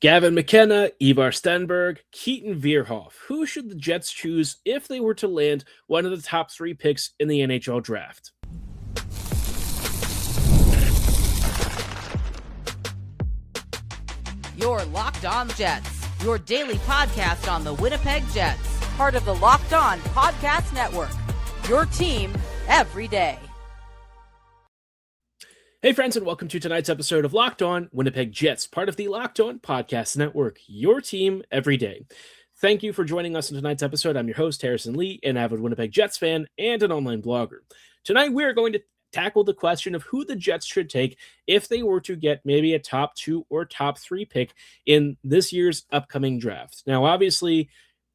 Gavin McKenna, Ivar Stenberg, Keaton Verhoeff. Who should the Jets choose if they were to land one of the top three picks in the NHL draft? Your Locked On Jets, your daily podcast on the Winnipeg Jets, part of the Locked On Podcast Network. Your team every day. Hey friends, and welcome to tonight's episode of Locked On Winnipeg Jets, part of the Locked On Podcast Network, your team every day. Thank you for joining us in tonight's episode. I'm your host, Harrison Lee, an avid Winnipeg Jets fan and an online blogger. Tonight, we are going to tackle the question of who the Jets should take if they were to get maybe a top 2 or top 3 pick in this year's upcoming draft. Now, obviously,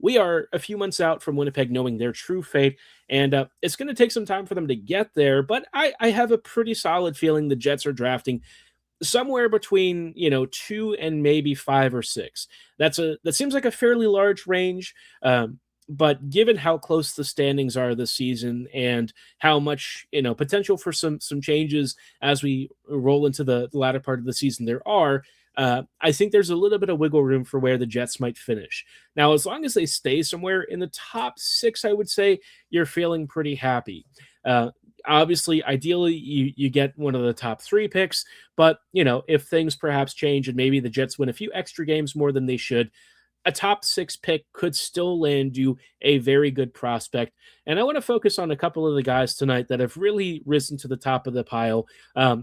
we are a few months out from Winnipeg knowing their true fate, and it's going to take some time for them to get there, but I have a pretty solid feeling the Jets are drafting somewhere between 2 and maybe 5 or 6. That seems like a fairly large range, but given how close the standings are this season and how much potential for some changes as we roll into the latter part of the season there are, I think there's a little bit of wiggle room for where the Jets might finish. Now, as long as they stay somewhere in the top 6, I would say you're feeling pretty happy. Obviously, ideally, you get one of the top 3 picks, but if things perhaps change and maybe the Jets win a few extra games more than they should, a top 6 pick could still land you a very good prospect. And I want to focus on a couple of the guys tonight that have really risen to the top of the pile.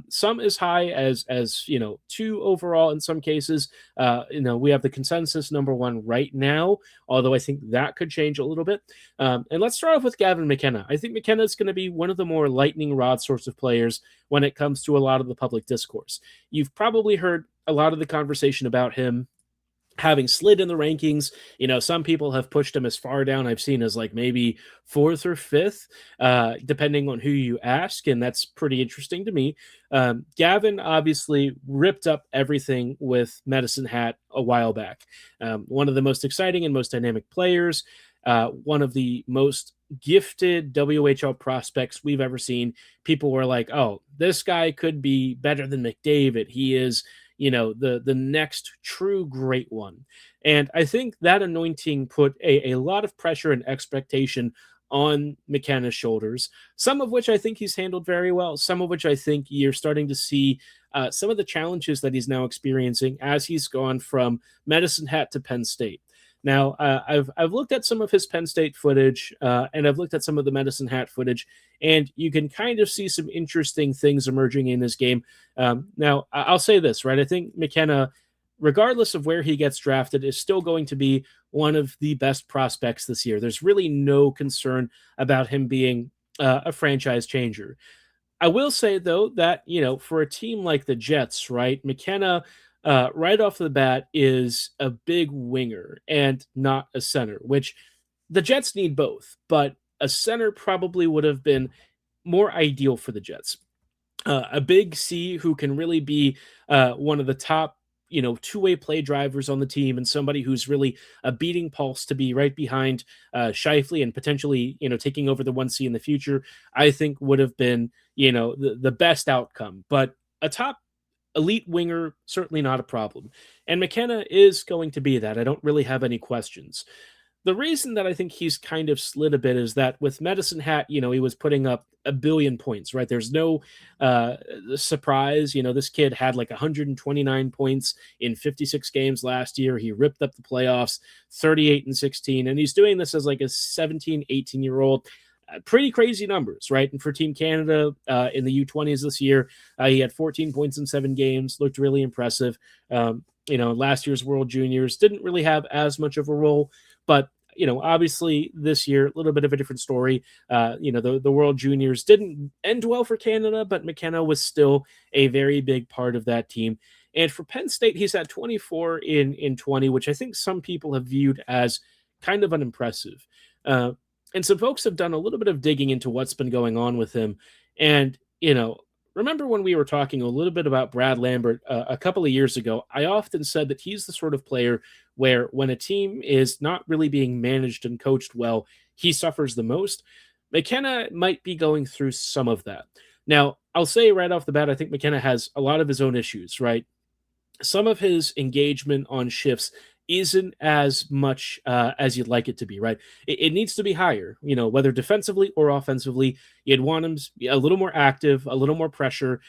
Some as high as 2 overall in some cases. We have the consensus number 1 right now, although I think that could change a little bit. And let's start off with Gavin McKenna. I think McKenna is going to be one of the more lightning rod sorts of players when it comes to a lot of the public discourse. You've probably heard a lot of the conversation about him having slid in the rankings. Some people have pushed him as far down I've seen as like maybe 4th or 5th, depending on who you ask, and that's pretty interesting to me. Gavin obviously ripped up everything with Medicine Hat a while back. One of the most exciting and most dynamic players, one of the most gifted WHL prospects we've ever seen. People were like, oh, this guy could be better than McDavid. He is the next true great one. And I think that anointing put a lot of pressure and expectation on McKenna's shoulders, some of which I think he's handled very well, some of which I think you're starting to see some of the challenges that he's now experiencing as he's gone from Medicine Hat to Penn State. Now, I've looked at some of his Penn State footage, and I've looked at some of the Medicine Hat footage, and you can kind of see some interesting things emerging in his game. Now, I'll say this, right? I think McKenna, regardless of where he gets drafted, is still going to be one of the best prospects this year. There's really no concern about him being a franchise changer. I will say, though, that, for a team like the Jets, right, McKenna right off the bat is a big winger and not a center, which the Jets need both, but a center probably would have been more ideal for the Jets. A big C who can really be one of the top, two-way play drivers on the team, and somebody who's really a beating pulse to be right behind Scheifele and potentially, taking over the 1C in the future, I think would have been, the best outcome. But a top elite winger, certainly not a problem. And McKenna is going to be that. I don't really have any questions. The reason that I think he's kind of slid a bit is that with Medicine Hat, he was putting up 1 billion points, right? There's no surprise. This kid had like 129 points in 56 games last year. He ripped up the playoffs, 38-16, and he's doing this as like a 17, 18-year-old. Pretty crazy numbers, right? And for Team Canada in the U20s this year, he had 14 points in 7 games, looked really impressive. Last year's World Juniors didn't really have as much of a role, but obviously this year, a little bit of a different story. The World Juniors didn't end well for Canada, but McKenna was still a very big part of that team. And for Penn State, he's at 24 in 20, which I think some people have viewed as kind of unimpressive. And some folks have done a little bit of digging into what's been going on with him. And, remember when we were talking a little bit about Brad Lambert a couple of years ago, I often said that he's the sort of player where when a team is not really being managed and coached well, he suffers the most. McKenna might be going through some of that. Now, I'll say right off the bat, I think McKenna has a lot of his own issues, right? some of his engagement on shifts isn't as much as you'd like it to be, right? It needs to be higher, whether defensively or offensively. You'd want him to be a little more active, a little more pressure.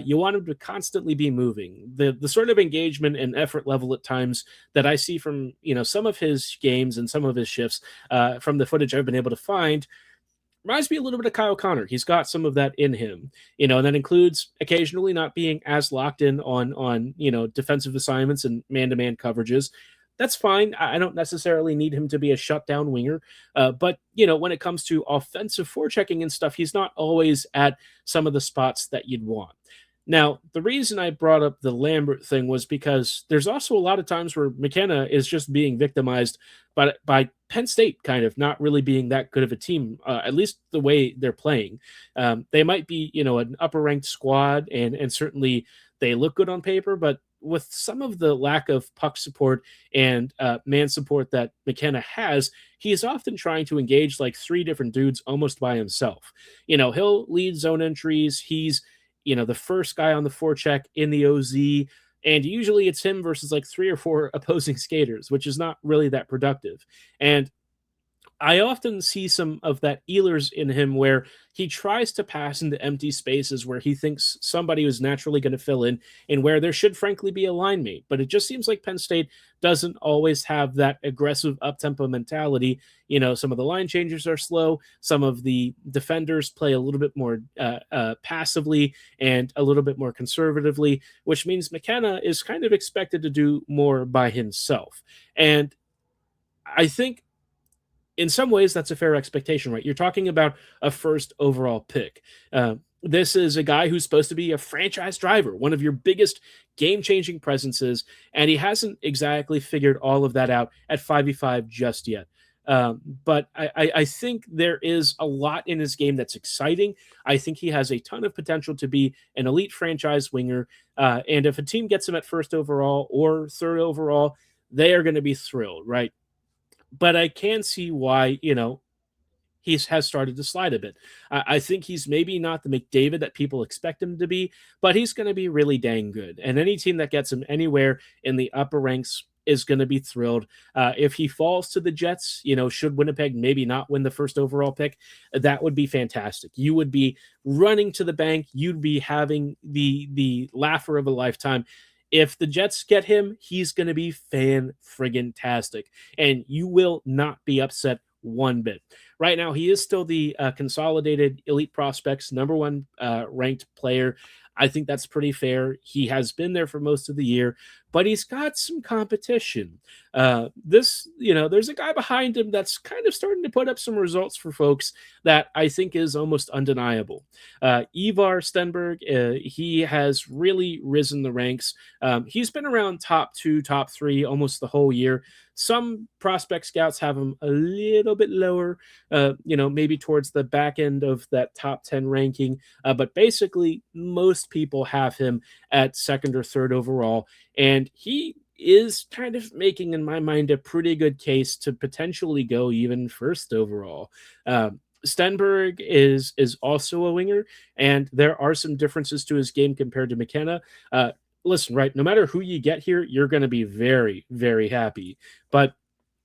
You want him to constantly be moving. The sort of engagement and effort level at times that I see from some of his games and some of his shifts from the footage I've been able to find reminds me a little bit of Kyle Connor. He's got some of that in him, and that includes occasionally not being as locked in on defensive assignments and man-to-man coverages. That's fine. I don't necessarily need him to be a shutdown winger, but when it comes to offensive forechecking and stuff, he's not always at some of the spots that you'd want. Now, the reason I brought up the Lambert thing was because there's also a lot of times where McKenna is just being victimized by Penn State kind of not really being that good of a team, at least the way they're playing. They might be, an upper-ranked squad, and certainly they look good on paper, but with some of the lack of puck support and man support that McKenna has, he is often trying to engage like three different dudes almost by himself. He'll lead zone entries. He's the first guy on the forecheck in the OZ, and usually it's him versus like 3 or 4 opposing skaters, which is not really that productive. And I often see some of that Ehlers in him where he tries to pass into empty spaces where he thinks somebody was naturally going to fill in and where there should frankly be a line mate. But it just seems like Penn State doesn't always have that aggressive up-tempo mentality. Some of the line changers are slow. Some of the defenders play a little bit more passively and a little bit more conservatively, which means McKenna is kind of expected to do more by himself. And I think in some ways, that's a fair expectation, right? You're talking about a first overall pick. This is a guy who's supposed to be a franchise driver, one of your biggest game-changing presences, and he hasn't exactly figured all of that out at 5v5 just yet. But I think there is a lot in his game that's exciting. I think he has a ton of potential to be an elite franchise winger, and if a team gets him at first overall or third overall, they are going to be thrilled, right? But I can see why, he has started to slide a bit. I think he's maybe not the McDavid that people expect him to be, but he's going to be really dang good. And any team that gets him anywhere in the upper ranks is going to be thrilled. If he falls to the Jets, should Winnipeg maybe not win the first overall pick, that would be fantastic. You would be running to the bank. You'd be having the laugher of a lifetime. If the Jets get him, he's going to be fan-friggin-tastic, and you will not be upset one bit. Right now, he is still the consolidated elite prospects #1 ranked player. I think that's pretty fair. He has been there for most of the year, but he's got some competition. There's a guy behind him that's kind of starting to put up some results for folks that I think is almost undeniable. Ivar Stenberg, he has really risen the ranks. He's been around top 2, top 3 almost the whole year. Some prospect scouts have him a little bit lower, maybe towards the back end of that top 10 ranking. But basically, most people have him at second or third overall. And he is kind of making, in my mind, a pretty good case to potentially go even first overall. Stenberg is also a winger, and there are some differences to his game compared to McKenna. Listen, right, no matter who you get here, you're going to be very, very happy. But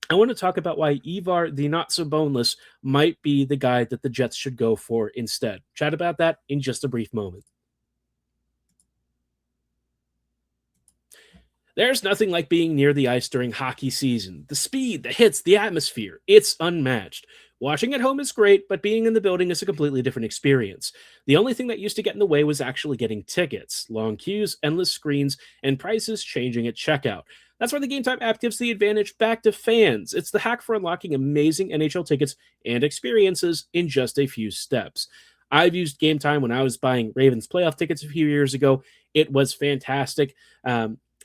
I want to talk about why Ivar, the not-so-boneless, might be the guy that the Jets should go for instead. Chat about that in just a brief moment. There's nothing like being near the ice during hockey season. The speed, the hits, the atmosphere, it's unmatched. Watching at home is great, but being in the building is a completely different experience. The only thing that used to get in the way was actually getting tickets. Long queues, endless screens, and prices changing at checkout. That's why the Gametime app gives the advantage back to fans. It's the hack for unlocking amazing NHL tickets and experiences in just a few steps. I've used Gametime when I was buying Ravens playoff tickets a few years ago. It was fantastic.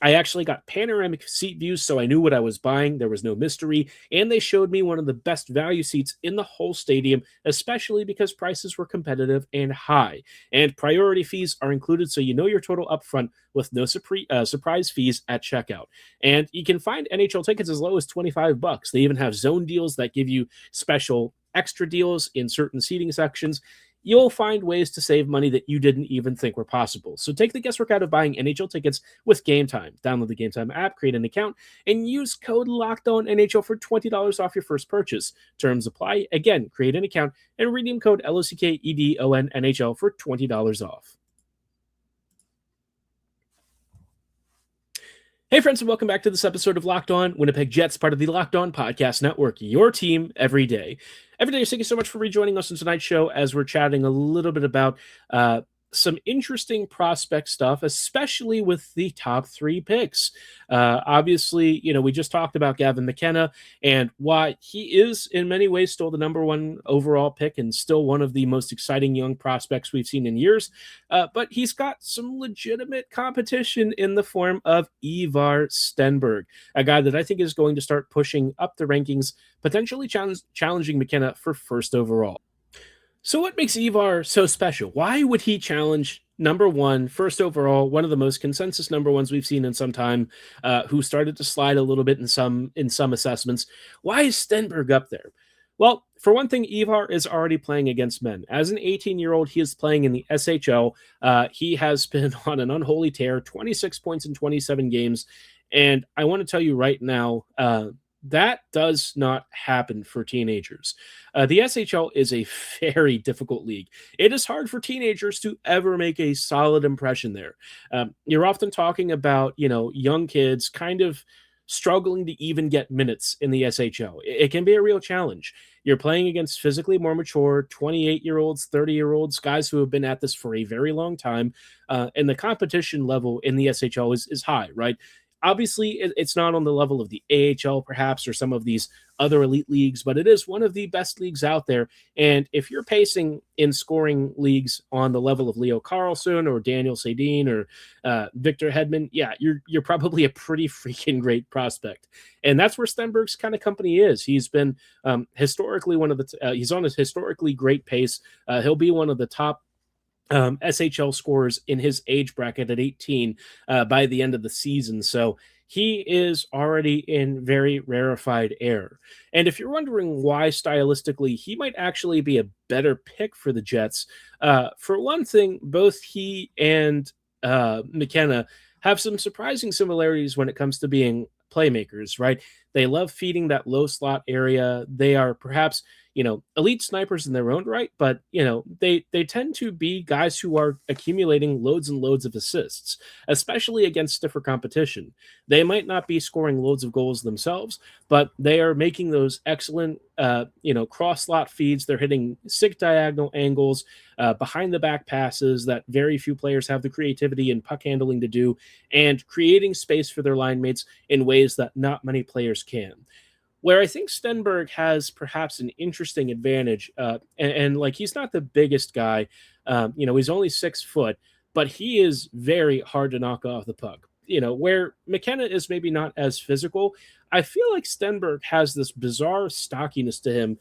I actually got panoramic seat views, so I knew what I was buying. There was no mystery, and they showed me one of the best value seats in the whole stadium, especially because prices were competitive and high. And priority fees are included, so you know your total upfront with no surprise fees at checkout. And you can find NHL tickets as low as $25. They even have zone deals that give you special extra deals in certain seating sections. you'll find ways to save money that you didn't even think were possible. So take the guesswork out of buying NHL tickets with Gametime. Download the Gametime app, create an account, and use code LOCKEDONNHL for $20 off your first purchase. Terms apply. Again, create an account and redeem code LOCKEDONNHL for $20 off. Hey friends, and welcome back to this episode of Locked On Winnipeg Jets, part of the Locked On Podcast Network, your team every day. Every day, thank you so much for rejoining us on tonight's show as we're chatting a little bit about some interesting prospect stuff, especially with the top 3 picks. Obviously, we just talked about Gavin McKenna and why he is in many ways still the number 1 overall pick and still one of the most exciting young prospects we've seen in years. But he's got some legitimate competition in the form of Ivar Stenberg, a guy that I think is going to start pushing up the rankings, potentially challenging McKenna for first overall. So what makes Ivar so special? Why would he challenge number 1, first overall, one of the most consensus number 1s we've seen in some time, who started to slide a little bit in some assessments? Why is Stenberg up there? Well, for one thing, Ivar is already playing against men. As an 18-year-old, he is playing in the SHL. He has been on an unholy tear, 26 points in 27 games. And I want to tell you right now, that does not happen for teenagers. The SHL is a very difficult league. It is hard for teenagers to ever make a solid impression there. You're often talking about, young kids kind of struggling to even get minutes in the SHL. It can be a real challenge. You're playing against physically more mature 28-year-olds, 30-year-olds, guys who have been at this for a very long time. And the competition level in the SHL is high, right? Obviously, it's not on the level of the AHL, perhaps, or some of these other elite leagues, but it is one of the best leagues out there. And if you're pacing in scoring leagues on the level of Leo Carlson or Daniel Sedin or Victor Hedman, yeah, you're probably a pretty freaking great prospect. And that's where Stenberg's kind of company is. He's been historically he's on a historically great pace. He'll be one of the top SHL scorers in his age bracket at 18 by the end of the season. So he is already in very rarefied air. And if you're wondering why stylistically he might actually be a better pick for the Jets, for one thing, both he and McKenna have some surprising similarities when it comes to being playmakers, right? They love feeding that low slot area. They are perhaps, elite snipers in their own right, but, they tend to be guys who are accumulating loads and loads of assists, especially against stiffer competition. They might not be scoring loads of goals themselves, but they are making those excellent, cross slot feeds. They're hitting sick diagonal angles, behind the back passes that very few players have the creativity and puck handling to do, and creating space for their line mates in ways that not many players can. Where I think Stenberg has perhaps an interesting advantage, and he's not the biggest guy, he's only 6 foot, but he is very hard to knock off the puck. Where McKenna is maybe not as physical, I feel like Stenberg has this bizarre stockiness to him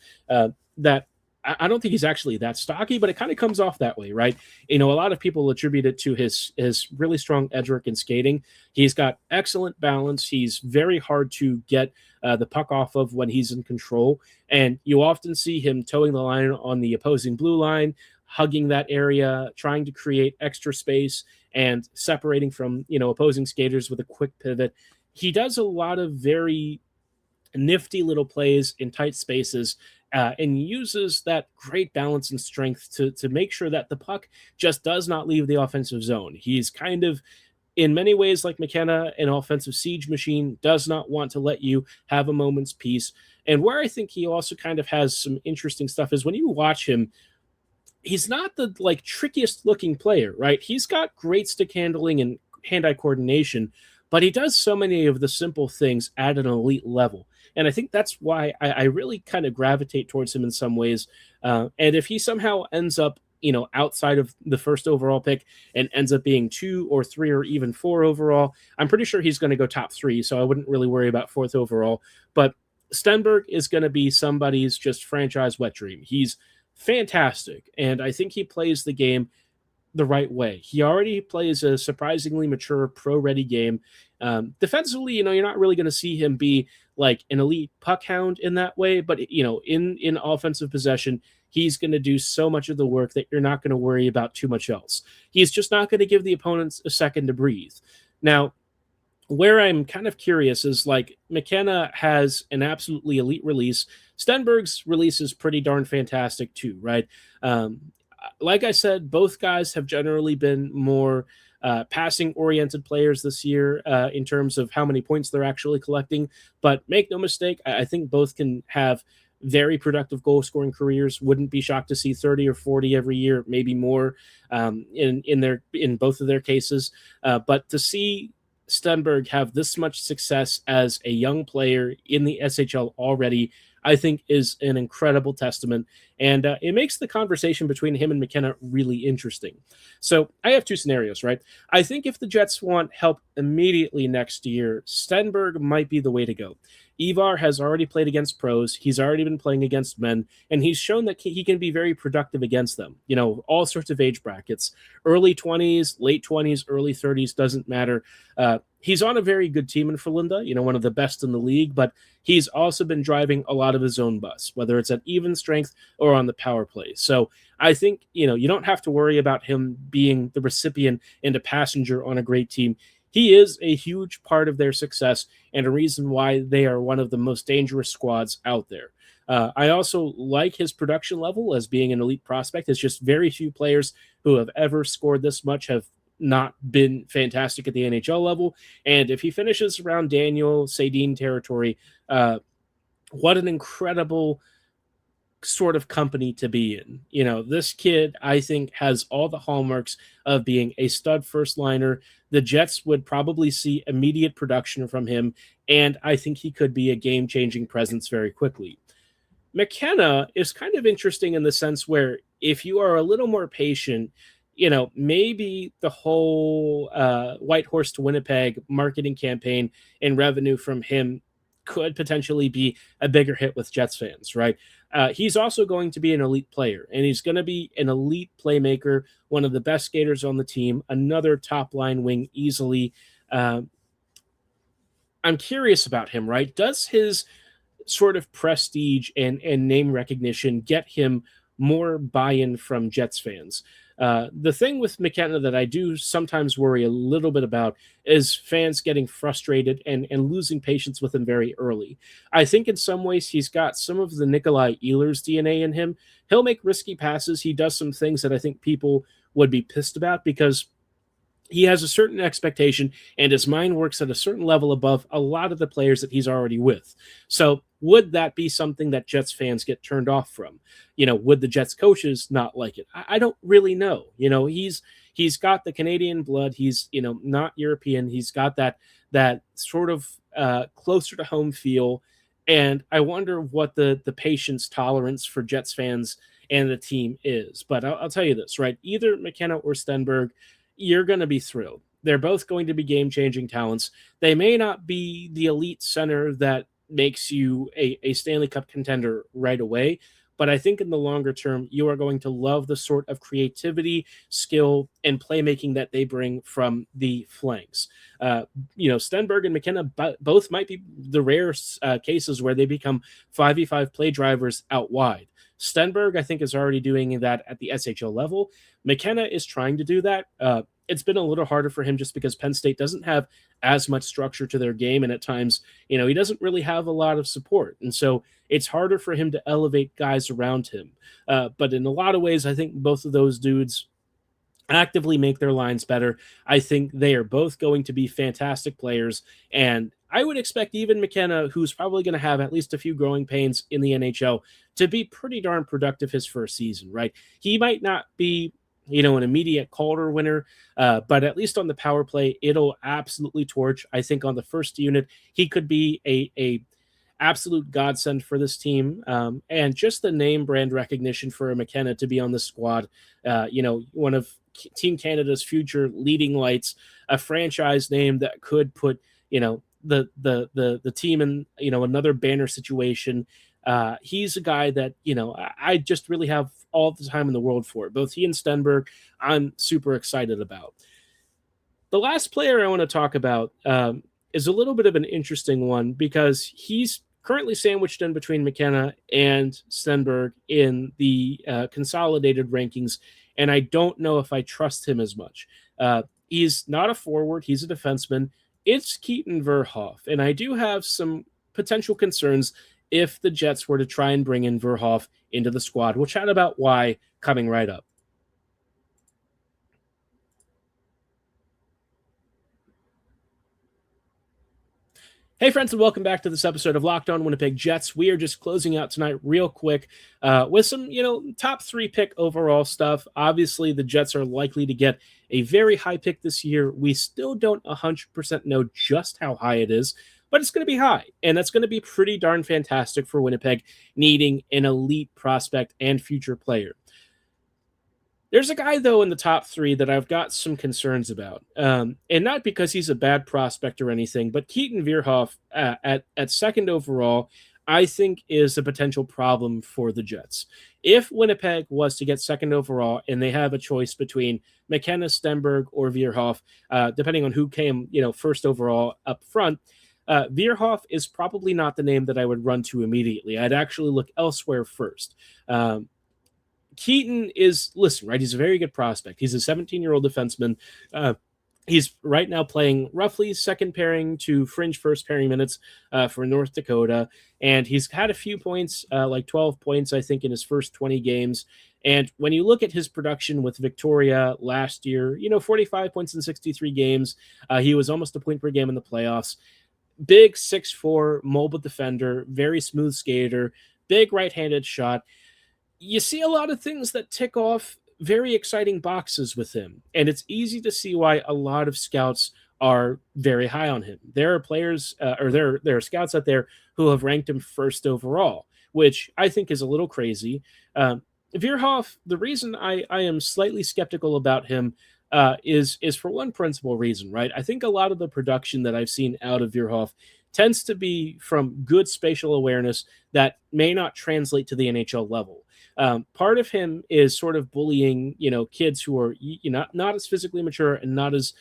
that I don't think he's actually that stocky, but it kind of comes off that way, right? A lot of people attribute it to his really strong edge work and skating. He's got excellent balance. He's very hard to get the puck off of when he's in control. And you often see him towing the line on the opposing blue line, hugging that area, trying to create extra space and separating from, opposing skaters with a quick pivot. He does a lot of very nifty little plays in tight spaces, and uses that great balance and strength to make sure that the puck just does not leave the offensive zone. He's kind of, in many ways, like McKenna, an offensive siege machine, does not want to let you have a moment's peace. And where I think he also kind of has some interesting stuff is when you watch him, he's not the trickiest looking player, right? He's got great stick handling and hand-eye coordination, but he does so many of the simple things at an elite level. And I think that's why I really kind of gravitate towards him in some ways. And if he somehow ends up, outside of the first overall pick and ends up being 2 or 3 or even 4 overall, I'm pretty sure he's going to go top 3. So I wouldn't really worry about 4th overall. But Stenberg is going to be somebody's just franchise wet dream. He's fantastic. And I think he plays the game the right way. He already plays a surprisingly mature, pro-ready game. Defensively, you're not really going to see him be like an elite puck hound in that way, but in offensive possession, he's going to do so much of the work that you're not going to worry about too much else. He's just not going to give the opponents a second to breathe. Now, where I'm kind of curious is like McKenna has an absolutely elite release. Stenberg's release is pretty darn fantastic too, right? Like I said, both guys have generally been more passing oriented players this year in terms of how many points they're actually collecting. But make no mistake, I think both can have very productive goal scoring careers. Wouldn't be shocked to see 30 or 40 every year, maybe more in both of their cases. But to see Stenberg have this much success as a young player in the SHL already, I think is an incredible testament. And it makes the conversation between him and McKenna really interesting. So I have two scenarios, right? I think if the Jets want help immediately next year, Stenberg might be the way to go. Ivar has already played against pros. He's already been playing against men, and he's shown that he can be very productive against them. You know, all sorts of age brackets, early 20s, late 20s, early 30s, doesn't matter. He's on a very good team in Frölunda, you know, one of the best in the league, but he's also been driving a lot of his own bus, whether it's at even strength or on the power play. So I think, you know, you don't have to worry about him being the recipient and a passenger on a great team. He is a huge part of their success and a reason why they are one of the most dangerous squads out there. I also like his production level as being an elite prospect. It's just very few players who have ever scored this much have not been fantastic at the NHL level. And if he finishes around Daniel Sedin territory, what an incredible sort of company to be in. You know, this kid, I think, has all the hallmarks of being a stud first liner. The Jets would probably see immediate production from him, and I think he could be a game-changing presence very quickly. McKenna is kind of interesting in the sense where if you are a little more patient, you know, maybe the whole White Horse to Winnipeg marketing campaign and revenue from him could potentially be a bigger hit with Jets fans, right? He's also going to be an elite player, and he's going to be an elite playmaker, one of the best skaters on the team, another top line wing easily. I'm curious about him, right? Does his sort of prestige and name recognition get him more buy-in from Jets fans? The thing with McKenna that I do sometimes worry a little bit about is fans getting frustrated and losing patience with him very early. I think in some ways he's got some of the Nikolai Ehlers DNA in him. He'll make risky passes. He does some things that I think people would be pissed about because he has a certain expectation and his mind works at a certain level above a lot of the players that he's already with. So would that be something that Jets fans get turned off from? You know, would the Jets coaches not like it? I don't really know. You know, he's got the Canadian blood. He's, you know, not European. He's got that sort of closer to home feel. And I wonder what the patience tolerance for Jets fans and the team is. But I'll tell you this, right? Either McKenna or Stenberg, you're going to be thrilled. They're both going to be game-changing talents. They may not be the elite center that makes you a Stanley Cup contender right away, but I think in the longer term, you are going to love the sort of creativity, skill, and playmaking that they bring from the flanks. You know, Stenberg and McKenna both might be the rare cases where they become 5v5 play drivers out wide. Stenberg, I think, is already doing that at the SHL level. McKenna is trying to do that. It's been a little harder for him just because Penn State doesn't have as much structure to their game. And at times, you know, he doesn't really have a lot of support. And so it's harder for him to elevate guys around him. But in a lot of ways, I think both of those dudes actively make their lines better. I think they are both going to be fantastic players. And I would expect even McKenna, who's probably going to have at least a few growing pains in the NHL, to be pretty darn productive his first season, right? He might not be, you know, an immediate Calder winner, but at least on the power play, it'll absolutely torch. I think on the first unit, he could be a absolute godsend for this team. And just the name brand recognition for a McKenna to be on the squad, you know, one of Team Canada's future leading lights, a franchise name that could put, you know, the team in, you know, another banner situation. He's a guy that, you know, I just really have all the time in the world for. Both he and Stenberg, I'm super excited about. The last player I want to talk about is a little bit of an interesting one because he's currently sandwiched in between McKenna and Stenberg in the consolidated rankings, and I don't know if I trust him as much. He's not a forward, he's a defenseman. It's Keaton Verhoeff, and I do have some potential concerns if the Jets were to try and bring in Verhoeff into the squad. We'll chat about why coming right up. Hey, friends, and welcome back to this episode of Locked On Winnipeg Jets. We are just closing out tonight real quick with some, top 3 pick overall stuff. Obviously, the Jets are likely to get a very high pick this year. We still don't 100% know just how high it is, but it's going to be high, and that's going to be pretty darn fantastic for Winnipeg, needing an elite prospect and future player. There's a guy, though, in the top 3 that I've got some concerns about, and not because he's a bad prospect or anything, but Keaton Verhoeff at second overall, I think, is a potential problem for the Jets. If Winnipeg was to get second overall and they have a choice between McKenna, Stenberg, or Verhoeff, depending on who came, first overall up front, Verhoeff is probably not the name that I would run to immediately. I'd actually look elsewhere first. Keaton is, right? He's a very good prospect. He's a 17-year-old defenseman. He's right now playing roughly second pairing to fringe first pairing minutes for North Dakota. And he's had a few points, like 12 points, I think, in his first 20 games. And when you look at his production with Victoria last year, 45 points in 63 games. He was almost a point per game in the playoffs. Big 6'4", mobile defender, very smooth skater, big right-handed shot. You see a lot of things that tick off very exciting boxes with him, and it's easy to see why a lot of scouts are very high on him. There are players, there are scouts out there who have ranked him first overall, which I think is a little crazy. Verhoeff, the reason I am slightly skeptical about him is for one principal reason, right? I think a lot of the production that I've seen out of Verhoeff tends to be from good spatial awareness that may not translate to the NHL level. Part of him is sort of bullying, kids who are not as physically mature and not as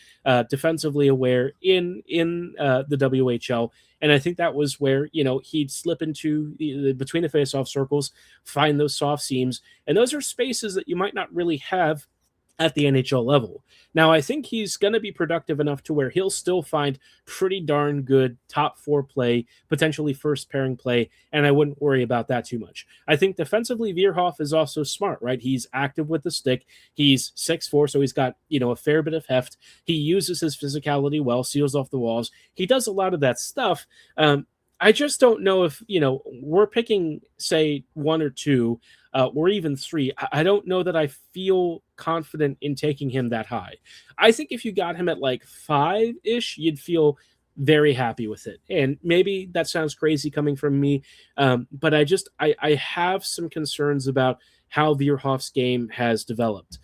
defensively aware in the WHL. And I think that was where, he'd slip into between the face-off circles, find those soft seams. And those are spaces that you might not really have at the NHL level. Now, I think he's going to be productive enough to where he'll still find pretty darn good top 4 play, potentially first pairing play, and I wouldn't worry about that too much. I think defensively, Verhoeff is also smart, right? He's active with the stick. He's 6'4", so he's got, a fair bit of heft. He uses his physicality well, seals off the walls. He does a lot of that stuff. I just don't know if, we're picking, say, 1 or 2, or even 3. I don't know that I feel confident in taking him that high. I think if you got him at like 5-ish, you'd feel very happy with it. And maybe that sounds crazy coming from me, but I have some concerns about how Verhoeff's game has developed.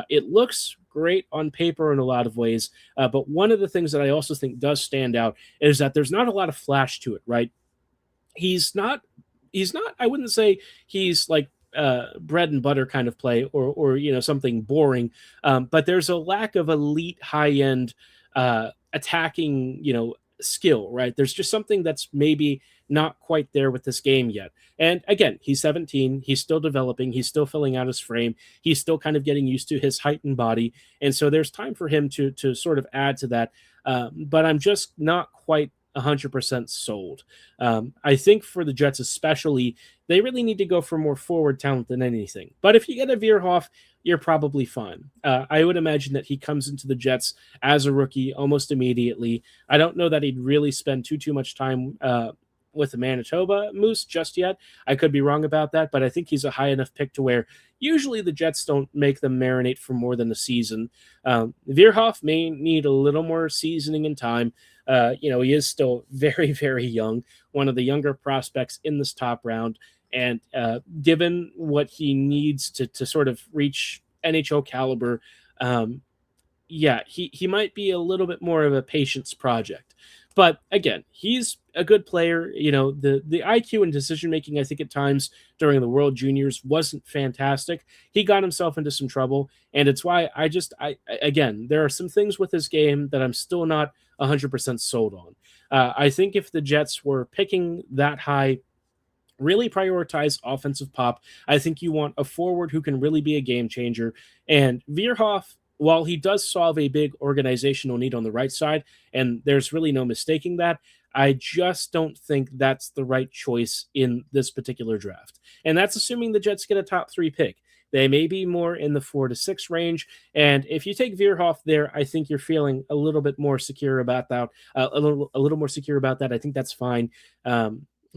It looks great on paper in a lot of ways, but one of the things that I also think does stand out is that there's not a lot of flash to it, right? He's not, I wouldn't say he's like bread and butter kind of play or something boring, but there's a lack of elite high-end attacking, skill, right? There's just something that's maybe not quite there with this game yet. And again, he's 17, he's still developing, he's still filling out his frame, he's still kind of getting used to his height and body, and so there's time for him to sort of add to that, but I'm just not quite 100% sold. I think for the Jets especially, they really need to go for more forward talent than anything. But if you get a Verhoeff, you're probably fine. I would imagine that he comes into the Jets as a rookie almost immediately. I don't know that he'd really spend too much time with the Manitoba Moose just yet. I could be wrong about that, but I think he's a high enough pick to where usually the Jets don't make them marinate for more than a season. Verhoeff may need a little more seasoning and time. He is still very, very young, one of the younger prospects in this top round. And given what he needs to sort of reach NHL caliber, he might be a little bit more of a patience project. But again, he's a good player. The IQ and decision-making, I think at times during the World Juniors wasn't fantastic. He got himself into some trouble. And it's why again, there are some things with his game that I'm still not 100% sold on. I think if the Jets were picking that high, really prioritize offensive pop. I think you want a forward who can really be a game changer. And Verhoeff, while he does solve a big organizational need on the right side, and there's really no mistaking that, I just don't think that's the right choice in this particular draft. And that's assuming the Jets get a top 3 pick. They may be more in the 4 to 6 range. And if you take Verhoeff there, I think you're feeling a little bit more secure about that. A little more secure about that. I think that's fine.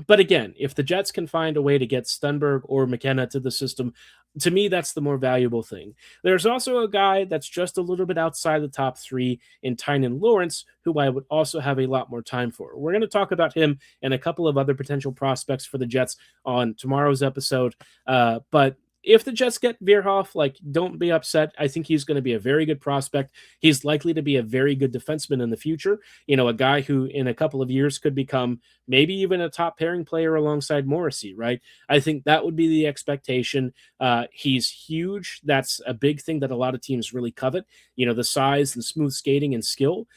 But again, if the Jets can find a way to get Stenberg or McKenna to the system, to me, that's the more valuable thing. There's also a guy that's just a little bit outside the top 3 in Tynan Lawrence, who I would also have a lot more time for. We're going to talk about him and a couple of other potential prospects for the Jets on tomorrow's episode. But if the Jets get Verhoeff, don't be upset. I think he's going to be a very good prospect. He's likely to be a very good defenseman in the future. A guy who in a couple of years could become maybe even a top pairing player alongside Morrissey, right? I think that would be the expectation. He's huge. That's a big thing that a lot of teams really covet. The size and smooth skating and skill.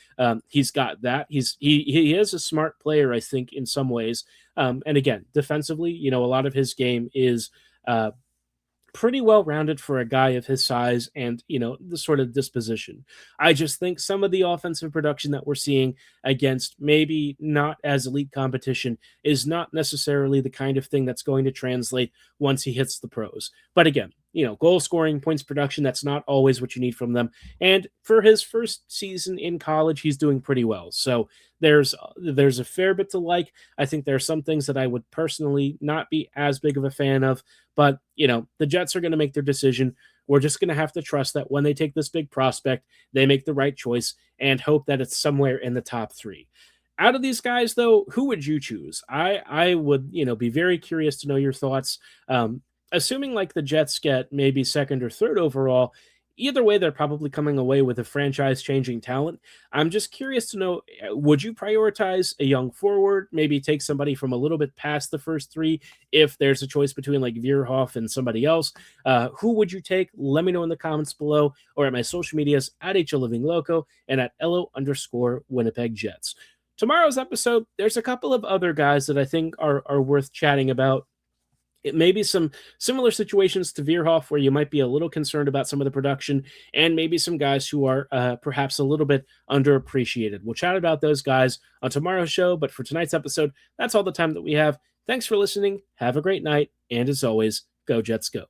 He's got that. He is a smart player, I think, in some ways. And again, defensively, a lot of his game is pretty well rounded for a guy of his size and, the sort of disposition. I just think some of the offensive production that we're seeing against maybe not as elite competition is not necessarily the kind of thing that's going to translate once he hits the pros. But again, goal scoring, points production, that's not always what you need from them. And for his first season in college, he's doing pretty well. So there's a fair bit to like. I think there are some things that I would personally not be as big of a fan of, but the Jets are going to make their decision. We're just going to have to trust that when they take this big prospect, they make the right choice and hope that it's somewhere in the top 3. Out of these guys, though, who would you choose? I would, be very curious to know your thoughts. Assuming the Jets get maybe 2nd or 3rd overall, either way, they're probably coming away with a franchise-changing talent. I'm just curious to know, would you prioritize a young forward, maybe take somebody from a little bit past the first 3 if there's a choice between Verhoeff and somebody else? Who would you take? Let me know in the comments below or at my social medias at HLivingLoco and at @LO_Winnipeg Jets. Tomorrow's episode, there's a couple of other guys that I think are worth chatting about. It may be some similar situations to Verhoeff where you might be a little concerned about some of the production and maybe some guys who are perhaps a little bit underappreciated. We'll chat about those guys on tomorrow's show, but for tonight's episode, that's all the time that we have. Thanks for listening. Have a great night. And as always, go Jets go.